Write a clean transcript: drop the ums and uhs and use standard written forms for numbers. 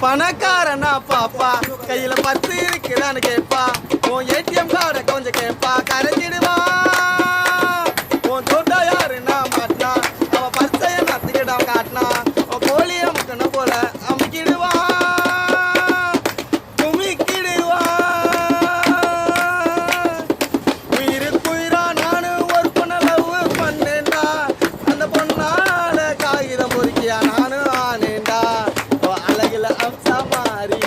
பணக்காரனா பாப்பா கையில 10 இருக்குதான்னு கேப்பா உன் ஏடிஎம் கார்டை கொஞ்சம் கேப்பா கரைச்சிடுவா உன் தொண்டா யாருன்னா மாட்டினா அவ பர்சைய நத்துக்கிட்ட காட்டினா உன் கோழிய முக்கன போல அமுக்கிடுவா குமிக்கிடுவா உயிருக்குயிரா நானும் ஒரு பொண்ணை லவ் பண்ணேன்டா அந்த பொண்ணால காகிதம் பொறுக்கியா நானும் ஆனேன்டா அழகுல அம்சா மாறி